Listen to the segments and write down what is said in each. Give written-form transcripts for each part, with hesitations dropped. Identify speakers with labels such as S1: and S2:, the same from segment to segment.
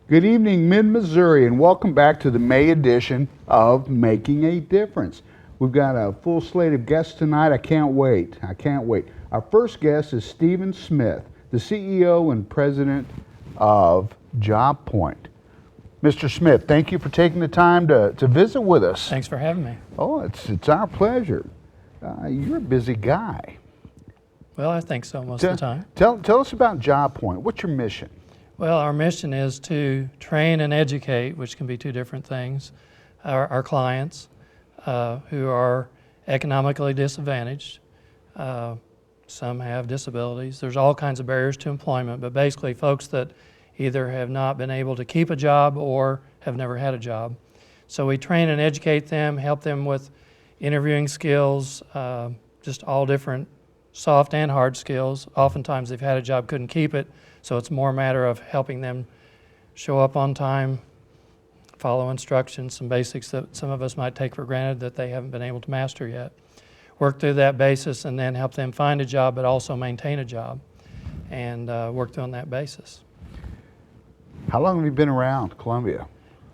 S1: Good evening, Mid-Missouri, and welcome back to the May edition of Making a Difference. We've got a full slate of guests tonight. I can't wait. Our first guest is Stephen Smith, the CEO and president of JobPoint. Mr. Smith, thank you for taking the time to visit with us.
S2: Thanks for having me.
S1: Oh, it's our pleasure. You're a busy guy.
S2: Well, I think so most of the time.
S1: Tell us about JobPoint. What's your mission?
S2: Well, our mission is to train and educate, which can be two different things, our clients who are economically disadvantaged. Some have disabilities. There's all kinds of barriers to employment, but basically folks that either have not been able to keep a job or have never had a job. So we train and educate them, help them with interviewing skills, just all different soft and hard skills. Oftentimes they've had a job, couldn't keep it, so it's more a matter of helping them show up on time, follow instructions, some basics that some of us might take for granted that they haven't been able to master yet. Work through that basis and then help them find a job but also maintain a job and work through on that basis.
S1: How long have you been around Columbia?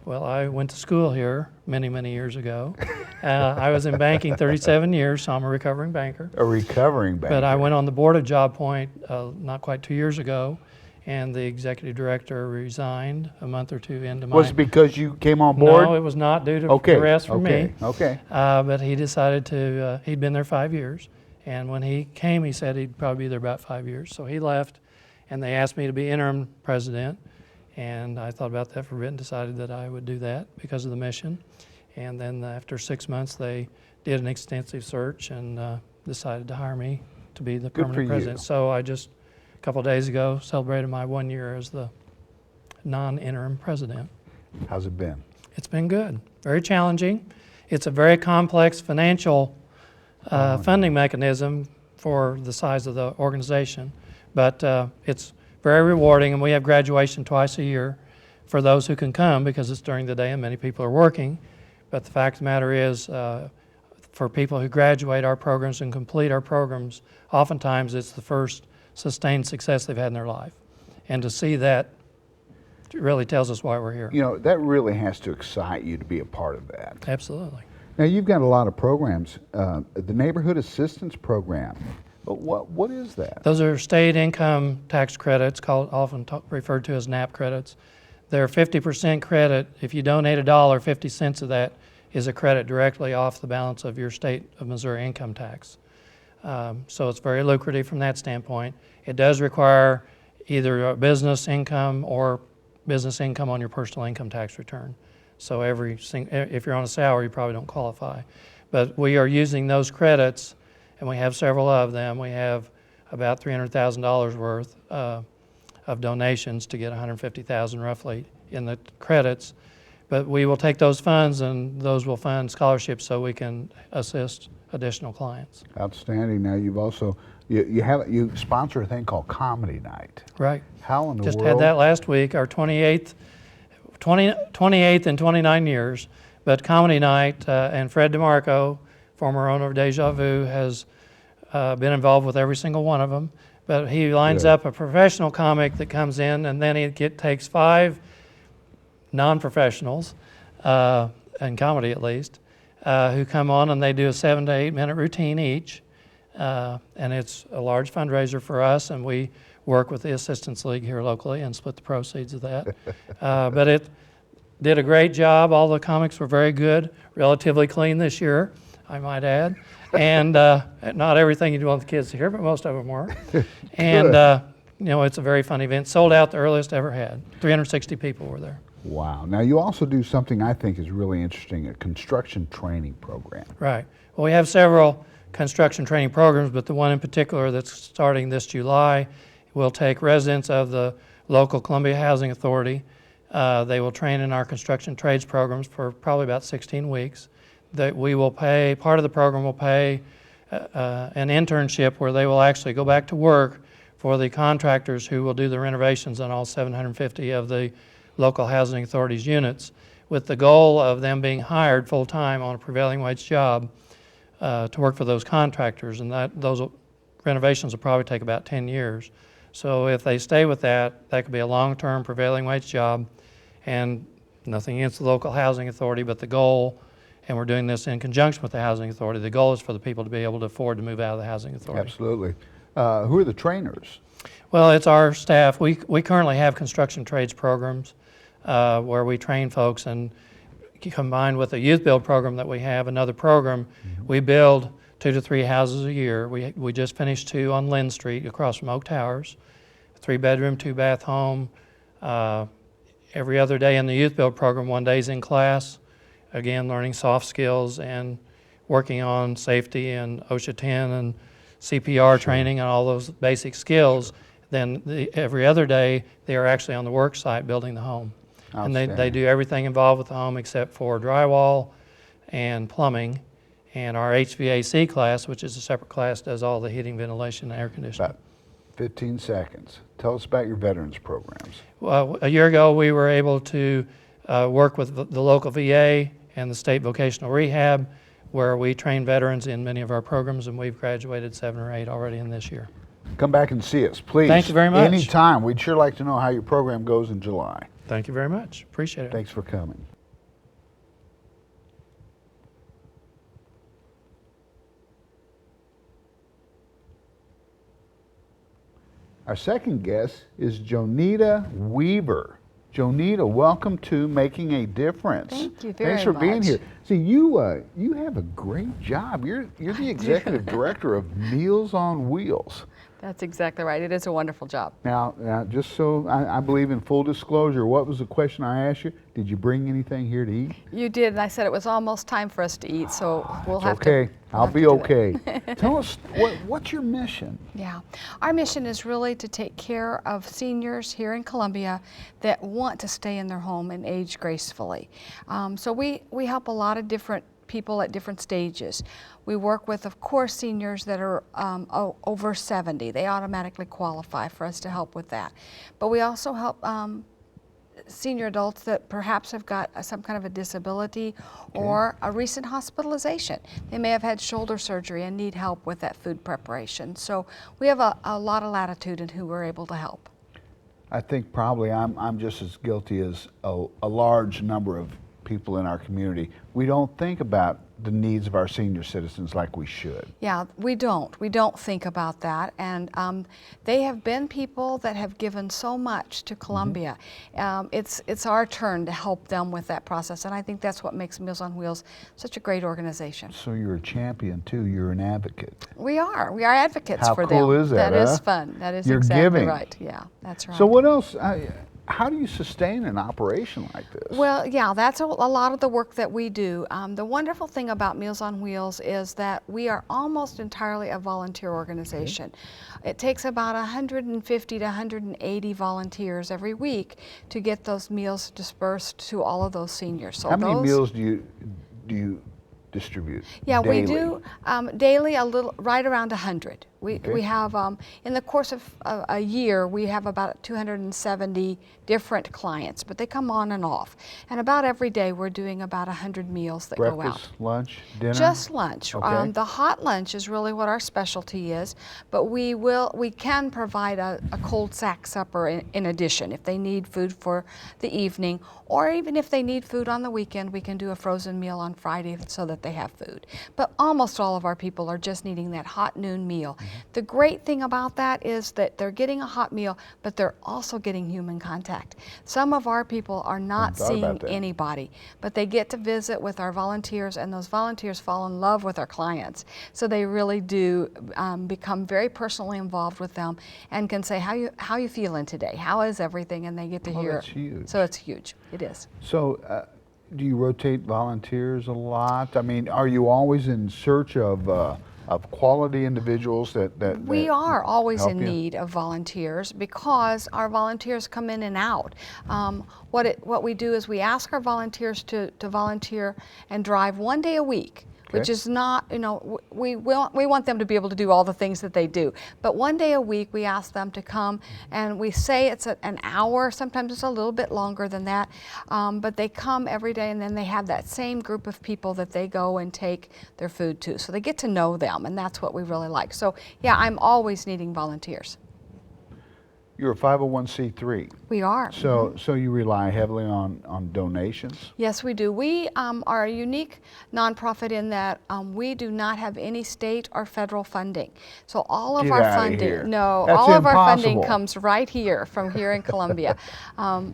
S2: Well, I went to school here many years ago. I was in banking 37 years, so I'm a recovering banker.
S1: A recovering banker.
S2: But I went on the board of JobPoint not quite 2 years ago, and the executive director resigned a month or two into my...
S1: Was it because you came on board?
S2: No, it was not due to arrest for me.
S1: Okay.
S2: But he decided to, he'd been there 5 years, and when he came, he said he'd probably be there about 5 years. So he left, and they asked me to be interim president, and I thought about that for a bit and decided that I would do that because of the mission. And then after 6 months, they did an extensive search and decided to hire me to be the permanent president. So I just, a couple of days ago, celebrated my 1 year as the non-interim president.
S1: How's it been?
S2: It's been good. Very challenging. It's a very complex financial funding mechanism for the size of the organization, but it's very rewarding, and we have graduation twice a year for those who can come because it's during the day and many people are working. But the fact of the matter is, for people who graduate our programs and complete our programs, oftentimes it's the first sustained success they've had in their life. And to see that really tells us why we're here.
S1: You know, that really has to excite you to be a part of that.
S2: Absolutely.
S1: Now, you've got a lot of programs. The Neighborhood Assistance Program, what is that?
S2: Those are state income tax credits, often referred to as NAP credits. They're 50% credit. If you donate $1, 50 cents of that is a credit directly off the balance of your state of Missouri income tax. So it's very lucrative from that standpoint. It does require either a business income or business income on your personal income tax return. So if you're on a salary, you probably don't qualify. But we are using those credits, and we have several of them. We have about $300,000 worth of donations to get $150,000 roughly in the credits. But we will take those funds, and those will fund scholarships so we can assist additional clients.
S1: Outstanding. Now, you've also you sponsor a thing called Comedy Night.
S2: Right.
S1: How in the world?
S2: Just had that last week, our 28th in 29 years. But Comedy Night and Fred DeMarco, former owner of Deja Vu, has been involved with every single one of them. But he lines up a professional comic that comes in, and then he takes 5 non-professionals, in comedy at least, who come on and they do a 7 to 8 minute routine each. And it's a large fundraiser for us, and we work with the Assistance League here locally and split the proceeds of that. But it did a great job. All the comics were very good, relatively clean this year, I might add. And not everything you want the kids to hear, but most of them were. And you know, it's a very fun event. Sold out the earliest ever had. 360 people were there.
S1: Wow. Now, you also do something I think is really interesting, a construction training program.
S2: Right. Well, we have several construction training programs, but the one in particular that's starting this July will take residents of the local Columbia Housing Authority. They will train in our construction trades programs for probably about 16 weeks. That we will pay, part of the program will pay an internship where they will actually go back to work for the contractors who will do the renovations on all 750 of the local housing authorities units, with the goal of them being hired full-time on a prevailing wage job to work for those contractors, and those renovations will probably take about 10 years. So if they stay with that, that could be a long-term prevailing wage job. And nothing against the local housing authority, but the goal, and we're doing this in conjunction with the housing authority, the goal is for the people to be able to afford to move out of the housing authority.
S1: Absolutely. Who are the trainers?
S2: Well, it's our staff. We currently have construction trades programs where we train folks, and combined with a youth build program that we have, another program, we build 2 to 3 houses a year. We just finished 2 on Lynn Street across from Oak Towers, 3-bedroom, 2-bath home. Every other day in the youth build program, 1 day's in class, again learning soft skills and working on safety and OSHA 10 and CPR training and all those basic skills. Then every other day they are actually on the work site building the home. And they do everything involved with the home except for drywall and plumbing. And our HVAC class, which is a separate class, does all the heating, ventilation, and air conditioning.
S1: About 15 seconds. Tell us about your veterans programs.
S2: Well, a year ago we were able to work with the local VA and the state vocational rehab, where we train veterans in many of our programs, and we've graduated 7 or 8 already in this year.
S1: Come back and see us, please.
S2: Thank you very much.
S1: Anytime. We'd sure like to know how your program goes in July.
S2: Thank you very much. Appreciate it.
S1: Thanks for coming. Our second guest is JoNetta Weaver. JoNetta, welcome to Making a Difference.
S3: Thank you very much.
S1: Thanks for being here. See, you have a great job. You're the executive director of Meals on Wheels.
S3: That's exactly right. It is a wonderful job.
S1: Now just so I believe in full disclosure, what was the question I asked you? Did you bring anything here to eat?
S3: You did, and I said it was almost time for us to eat, so we'll
S1: It's
S3: have
S1: okay.
S3: to.
S1: I'll be okay. Tell us, what's your mission?
S3: Yeah. Our mission is really to take care of seniors here in Columbia that want to stay in their home and age gracefully. So we help a lot of different people at different stages. We work with, of course, seniors that are over 70. They automatically qualify for us to help with that. But we also help senior adults that perhaps have got some kind of a disability or a recent hospitalization. They may have had shoulder surgery and need help with that food preparation. So we have a lot of latitude in who we're able to help.
S1: I think probably I'm just as guilty as a large number of people in our community. We don't think about the needs of our senior citizens like we should.
S3: Yeah, we don't. We don't think about that. And they have been people that have given so much to Columbia. It's our turn to help them with that process. And I think that's what makes Meals on Wheels such a great organization.
S1: So you're a champion too. You're an advocate.
S3: We are. We are advocates
S1: How
S3: for
S1: cool
S3: them.
S1: is that,
S3: That
S1: huh?
S3: is fun. That is
S1: You're
S3: exactly
S1: giving.
S3: right. Yeah, that's right.
S1: So what else? How do you sustain an operation like this?
S3: Well, yeah, that's a lot of the work that we do. The wonderful thing about Meals on Wheels is that we are almost entirely a volunteer organization. It takes about 150 to 180 volunteers every week to get those meals dispersed to all of those seniors. So
S1: how many meals do you distribute?
S3: Yeah,
S1: daily?
S3: we do daily right around 100. We have, in the course of a year, we have about 270 different clients, but they come on and off. And about every day we're doing about 100 meals that go out.
S1: Breakfast, lunch, dinner?
S3: Just lunch.
S1: Okay.
S3: The hot lunch is really what our specialty is, but we can provide a cold sack supper in addition if they need food for the evening, or even if they need food on the weekend, we can do a frozen meal on Friday so that they have food. But almost all of our people are just needing that hot noon meal. The great thing about that is that they're getting a hot meal, but they're also getting human contact. Some of our people are not seeing anybody, but they get to visit with our volunteers, and those volunteers fall in love with our clients. So they really do become very personally involved with them and can say, how you feeling today? How is everything? And they get to hear.
S1: That's huge.
S3: So it's huge. It is.
S1: So do you rotate volunteers a lot? I mean, are you always in search of quality individuals that
S3: we are always
S1: help
S3: in
S1: you?
S3: need of volunteers because our volunteers come in and out. What we do is we ask our volunteers to volunteer and drive 1 day a week. Which is not, we want them to be able to do all the things that they do. But 1 day a week, we ask them to come, and we say it's an hour. Sometimes it's a little bit longer than that. But they come every day, and then they have that same group of people that they go and take their food to. So they get to know them, and that's what we really like. So yeah, I'm always needing volunteers.
S1: You're a 501c3.
S3: We are.
S1: So you rely heavily on donations?
S3: Yes, we do. We are a unique nonprofit in that we do not have any state or federal funding. So all of
S1: Get
S3: our
S1: outta
S3: funding,
S1: here.
S3: no,
S1: That's
S3: all of our funding
S1: impossible.
S3: comes right here from here in Columbia.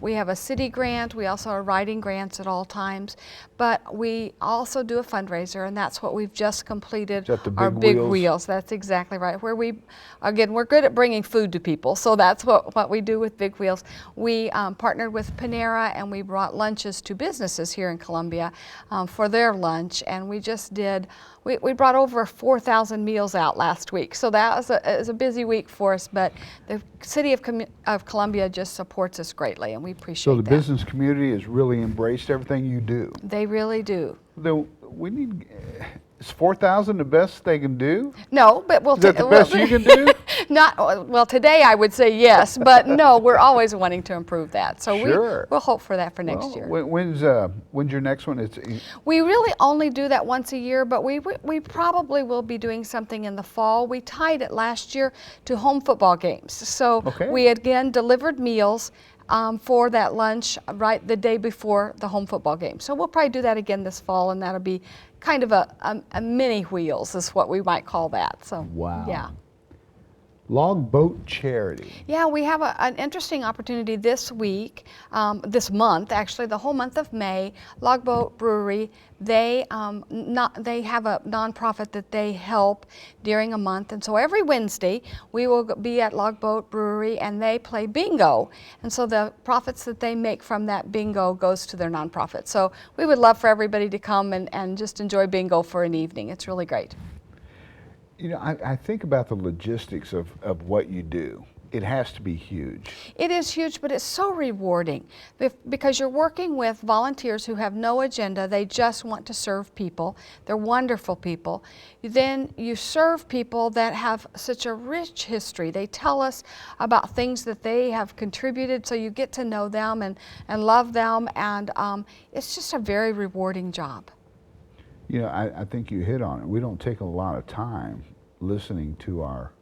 S3: We have a city grant. We also are writing grants at all times, but we also do a fundraiser, and that's what we've just completed.
S1: Is that the
S3: our
S1: Big
S3: big
S1: Wheels?
S3: wheels. That's exactly right. Where we, again, we're good at bringing food to people, so that's what we do with Big Wheels. We partnered with Panera, and we brought lunches to businesses here in Columbia for their lunch, and we just did, we brought over 4,000 meals out last week, so that was it was a busy week for us, but the city of Columbia just supports us greatly, and we appreciate
S1: So the
S3: that.
S1: business community has really embraced everything you do.
S3: They really do.
S1: Though we need, is 4,000 the best they can do?
S3: No, but we'll
S1: Is that the best you can do?
S3: Not well. Today I would say yes, but no, we're always wanting to improve that. So
S1: Sure.
S3: we'll hope for that for next year.
S1: When's your next one?
S3: We really only do that once a year, but we probably will be doing something in the fall. We tied it last year to home football games. So
S1: Okay.
S3: we again delivered meals for that lunch right the day before the home football game. So we'll probably do that again this fall, and that'll be kind of a mini wheels is what we might call that. So
S1: Wow.
S3: yeah.
S1: Log Boat Charity.
S3: Yeah, we have an interesting opportunity this week, this month, actually, the whole month of May. Logboat Brewery, they have a nonprofit that they help during a month. And so every Wednesday, we will be at Logboat Brewery, and they play bingo. And so the profits that they make from that bingo goes to their nonprofit. So we would love for everybody to come and just enjoy bingo for an evening. It's really great.
S1: You know, I think about the logistics of what you do. It has to be huge.
S3: It is huge, but it's so rewarding because you're working with volunteers who have no agenda. They just want to serve people. They're wonderful people. Then you serve people that have such a rich history. They tell us about things that they have contributed, so you get to know them and love them, and it's just a very rewarding job.
S1: You know, I think you hit on it. We don't take a lot of time listening to our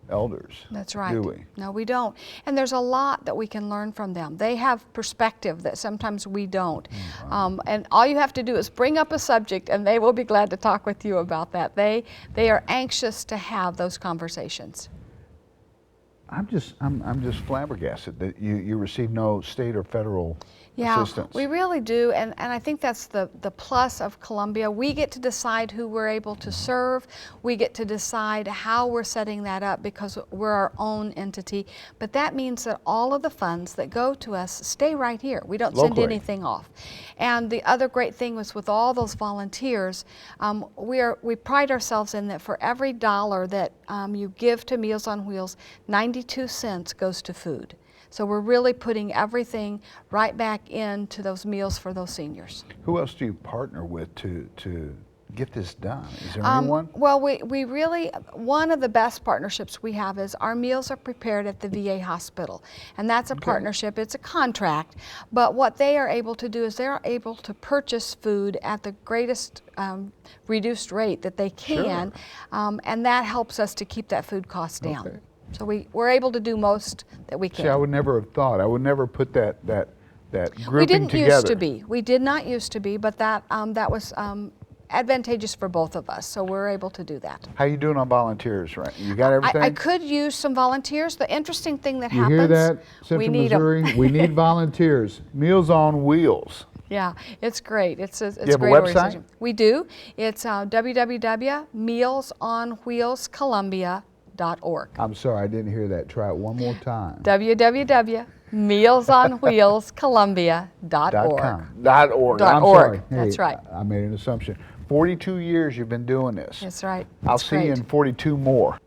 S1: elders.
S3: That's right.
S1: Do we?
S3: No, we don't. And there's a lot that we can learn from them. They have perspective that sometimes we don't. And all you have to do is bring up a subject, and they will be glad to talk with you about that. They are anxious to have those conversations.
S1: I'm just flabbergasted that you receive no state or federal assistance.
S3: We really do, and I think that's the plus of Columbia. We get to decide who we're able to serve. We get to decide how we're setting that up because we're our own entity. But that means that all of the funds that go to us stay right here. We don't send
S1: Locally.
S3: anything off. And the other great thing was with all those volunteers, we pride ourselves in that for every dollar that you give to Meals on Wheels, 92 cents goes to food. So we're really putting everything right back into those meals for those seniors.
S1: Who else do you partner with to get this done? Is there anyone?
S3: Well, we really, one of the best partnerships we have is our meals are prepared at the VA hospital. And that's a partnership, it's a contract. But what they are able to do is they're able to purchase food at the greatest reduced rate that they can.
S1: Sure.
S3: And that helps us to keep that food cost down.
S1: Okay.
S3: So we're able to do most that we can.
S1: See, I would never have thought. I would never put that grouping
S3: We didn't
S1: together.
S3: used to be. We did not used to be, but that was advantageous for both of us, so we're able to do that.
S1: How you doing on volunteers, right? You got everything?
S3: I could use some volunteers. The interesting thing that
S1: You
S3: happens,
S1: hear that, Central
S3: we need 'em.
S1: Missouri? We need volunteers. Meals on Wheels.
S3: Yeah, it's great. It's a
S1: you have a
S3: great
S1: website?
S3: organization. We do. It's www.mealsonwheelscolumbia.org.
S1: I'm sorry, I didn't hear that. Try it one more time.
S3: www.mealsonwheelscolumbia.org.
S1: .org. I'm
S3: .org.
S1: sorry.
S3: That's
S1: Hey,
S3: right.
S1: I made an assumption. 42 years you've been doing this.
S3: That's right.
S1: I'll
S3: That's
S1: see you
S3: great.
S1: in 42 more.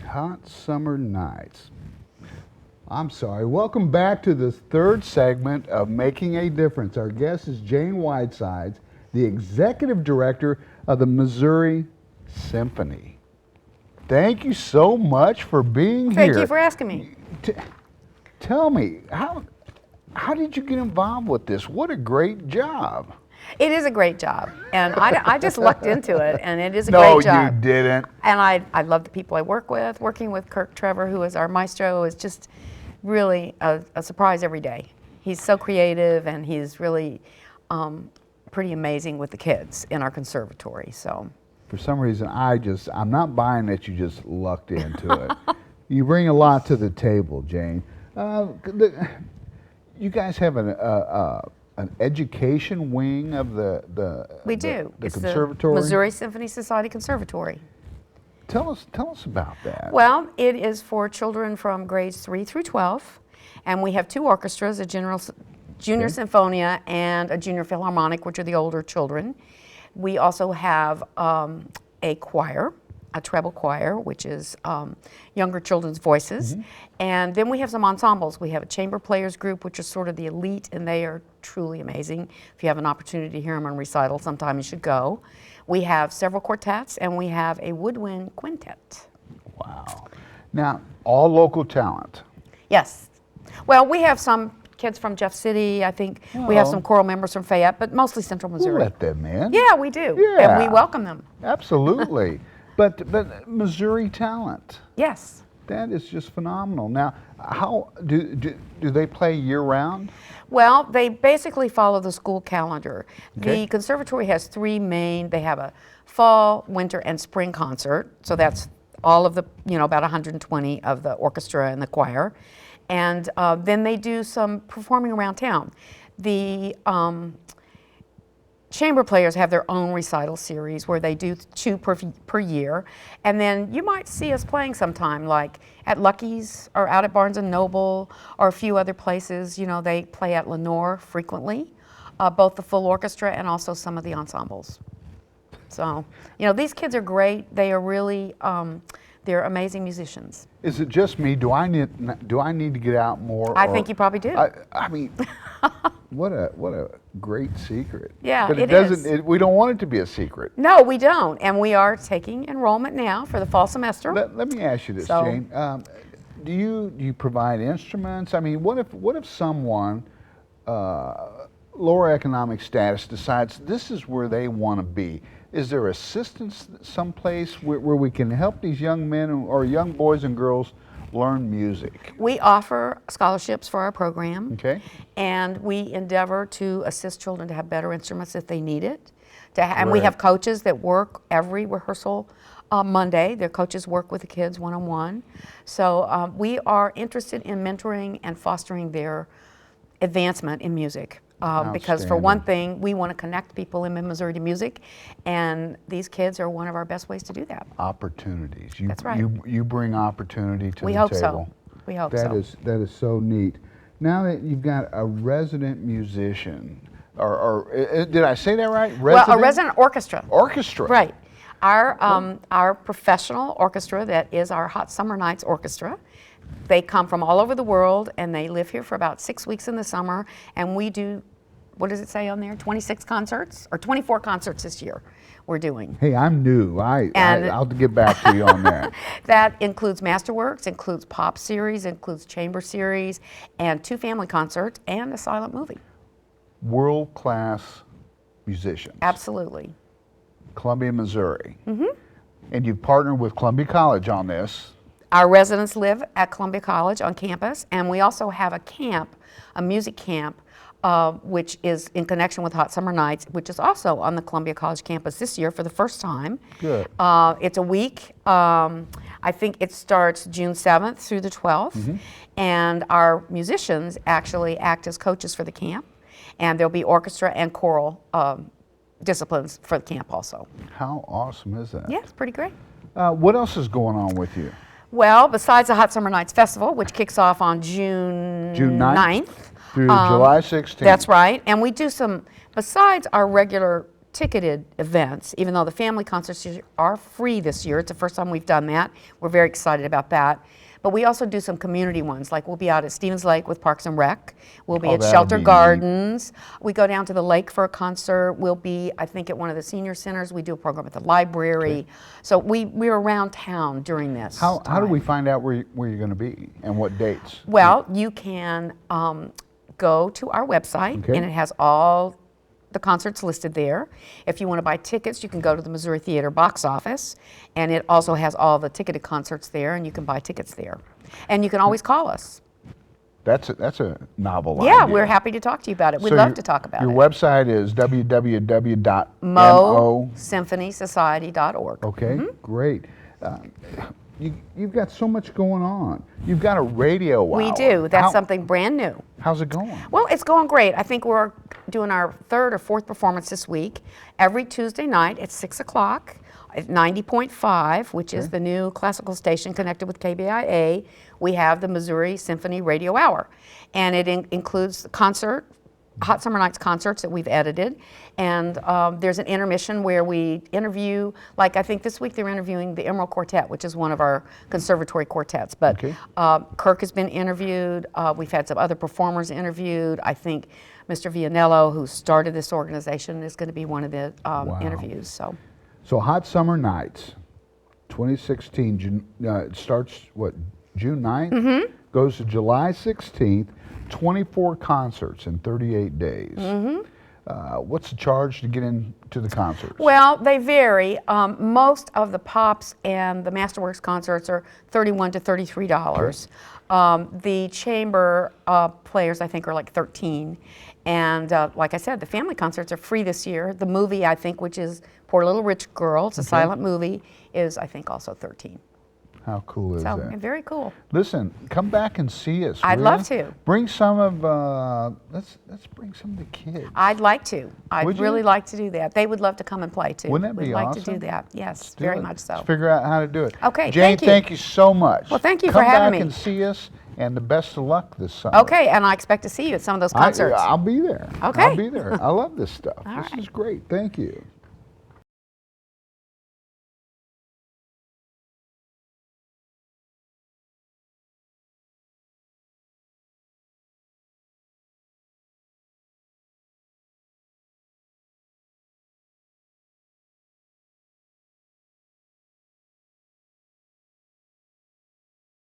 S1: Hot summer nights. I'm sorry. Welcome back to the third segment of Making a Difference. Our guest is Jane Whitesides, the Executive Director of the Missouri Symphony. Thank you so much for being here.
S4: Thank you for asking me.
S1: Tell me, how how did you get involved with this? What a great job.
S4: It is a great job, and I just lucked into it, and it is a
S1: No,
S4: great job.
S1: you didn't.
S4: And I love the people I work with. Working with Kirk Trevor, who is our maestro, is just really a surprise every day. He's so creative, and he's really pretty amazing with the kids in our conservatory. So,
S1: For some reason, I'm not buying that you just lucked into it. You bring a lot to the table, Jane. You guys have an education wing of
S4: we do.
S1: The
S4: It's
S1: conservatory.
S4: the Missouri Symphony Society Conservatory.
S1: Tell us about that.
S4: Well, it is for children from grades 3 through 12, and we have two orchestras, a junior
S1: Okay.
S4: sinfonia and a junior philharmonic, which are the older children. We also have a choir, a treble choir, which is younger children's voices. And then we have some ensembles. We have a chamber players group, which is sort of the elite, and they are truly amazing. If you have an opportunity to hear them on recital, sometime you should go. We have several quartets, and we have a woodwind quintet.
S1: Wow. Now, all local talent.
S4: Yes. Well, we have some kids from Jeff City. I think we have
S1: Oh.
S4: some choral members from Fayette, but mostly Central
S1: We'll
S4: Missouri.
S1: let them in.
S4: Yeah, we do.
S1: Yeah.
S4: And we welcome them.
S1: Absolutely. But Missouri talent.
S4: Yes.
S1: That is just phenomenal. Now, how do they play year round?
S4: Well, they basically follow the school calendar.
S1: Okay.
S4: The conservatory has three main, they have a fall, winter, and spring concert. So that's all of the, about 120 of the orchestra and the choir. And then they do some performing around town. The chamber players have their own recital series where they do two per year. And then you might see us playing sometime, like at Lucky's or out at Barnes & Noble or a few other places. They play at Lenore frequently, both the full orchestra and also some of the ensembles. So, these kids are great. They are really, they're amazing musicians.
S1: Is it just me? Do I need to get out more?
S4: I think you probably do.
S1: I mean, what a great secret.
S4: Yeah,
S1: but
S4: it
S1: doesn't.
S4: is.
S1: We don't want it to be a secret.
S4: No, we don't. And we are taking enrollment now for the fall semester.
S1: Let me ask you this,
S4: So-
S1: Jane. Do you provide instruments? I mean, what if someone lower economic status decides this is where they want to be? Is there assistance someplace where we can help these young men or young boys and girls learn music?
S4: We offer scholarships for our program.
S1: Okay.
S4: And we endeavor to assist children to have better instruments if they need it. And we
S1: Right.
S4: have coaches that work every rehearsal Monday. Their coaches work with the kids one-on-one. So we are interested in mentoring and fostering their advancement in music. Because for one thing, we want to connect people in Missouri to music, and these kids are one of our best ways to do that.
S1: Opportunities.
S4: That's right.
S1: You bring opportunity to
S4: We
S1: the
S4: hope
S1: table.
S4: so. We hope so.
S1: That is so neat. Now that you've got a resident musician, or did I say that right?
S4: Well, a resident orchestra.
S1: Orchestra.
S4: Right. Our professional orchestra, that is our Hot Summer Nights Orchestra, they come from all over the world, and they live here for about 6 weeks in the summer, and we do, what does it say on there, 26 concerts, or 24 concerts this year we're doing.
S1: Hey, I'm new.
S4: And-
S1: I'll get back to you on that.
S4: That includes Masterworks, includes pop series, includes chamber series, and 2 family concerts, and a silent movie.
S1: World-class musicians.
S4: Absolutely.
S1: Columbia, Missouri. Mm-hmm. And you've partnered with Columbia College on this.
S4: Our residents live at Columbia College on campus, and we also have a camp, a music camp, which is in connection with Hot Summer Nights, which is also on the Columbia College campus this year for the first time.
S1: Good.
S4: It's a week. I think it starts June 7th through the 12th, and our musicians actually act as coaches for the camp, and there'll be orchestra and choral disciplines for the camp also.
S1: How awesome is that?
S4: Yeah, it's pretty great.
S1: What else is going on with you?
S4: Well, besides the Hot Summer Nights Festival, which kicks off on June 9th.
S1: Through July 16th.
S4: That's right. And we do some, besides our regular ticketed events, even though the family concerts are free this year, it's the first time we've done that. We're very excited about that. But we also do some community ones, like we'll be out at Stevens Lake with Parks and Rec. We'll be
S1: Oh,
S4: at
S1: that'll
S4: Shelter
S1: be neat.
S4: Gardens. We go down to the lake for a concert. We'll be, I think, at one of the senior centers. We do a program at the library. So we're around town during this
S1: How do
S4: time.
S1: we find out where you're going to be and what dates?
S4: Well, you can go to our website,
S1: Okay.
S4: and it has all the concerts listed there. If you want to buy tickets, you can go to the Missouri Theater box office, and it also has all the ticketed concerts there, and you can buy tickets there. And you can always call us.
S1: That's a novel
S4: Yeah,
S1: idea.
S4: we're happy to talk to you about it. We'd
S1: So
S4: love to talk about
S1: your
S4: it.
S1: website is www.mo.
S4: MoSymphonySociety.org.
S1: Okay, great. You've got so much going on. You've got a radio hour.
S4: We do. That's something brand new.
S1: How's it going?
S4: Well, it's going great. I think we're doing our third or fourth performance this week. Every Tuesday night at 6 o'clock at 90.5, which is the new classical station connected with KBIA, we have the Missouri Symphony Radio Hour. And it includes the concert, Hot Summer Nights concerts that we've edited. And there's an intermission where we interview, like I think this week they're interviewing the Emerald Quartet, which is one of our conservatory quartets. But Kirk has been interviewed. We've had some other performers interviewed. I think Mr. Vianello, who started this organization, is going to be one of the interviews.
S1: So Hot Summer Nights, 2016, it starts, what, June 9th?
S4: Mm-hmm.
S1: Goes to July 16th, 24 concerts in 38 days.
S4: Mm-hmm.
S1: What's the charge to get into the concerts?
S4: Well, they vary. Most of the Pops and the Masterworks concerts are $31 to $33. The chamber players, I think, are like $13. And like I said, the family concerts are free this year. The movie, I think, which is Poor Little Rich Girl, it's a silent movie, is, I think, also $13.
S1: How cool is
S4: So,
S1: that?
S4: very cool.
S1: Listen, come back and see us.
S4: I'd
S1: will
S4: love
S1: ya?
S4: to.
S1: Bring some of, let's bring some of the kids.
S4: I'd like to. I'd
S1: Would you?
S4: really like to do that. They would love to come and play, too.
S1: Wouldn't that be
S4: We'd like to
S1: awesome?
S4: do that. Yes,
S1: Let's do
S4: very
S1: it.
S4: much so.
S1: Let's figure out how to do it.
S4: Okay,
S1: Jane,
S4: thank you.
S1: so much.
S4: Well, thank you for having
S1: Come
S4: me.
S1: back and see us, and the best of luck this summer.
S4: Okay, and I expect to see you at some of those concerts.
S1: I'll be there.
S4: Okay.
S1: I'll be there. I love this stuff.
S4: All
S1: This
S4: right.
S1: is great. Thank you.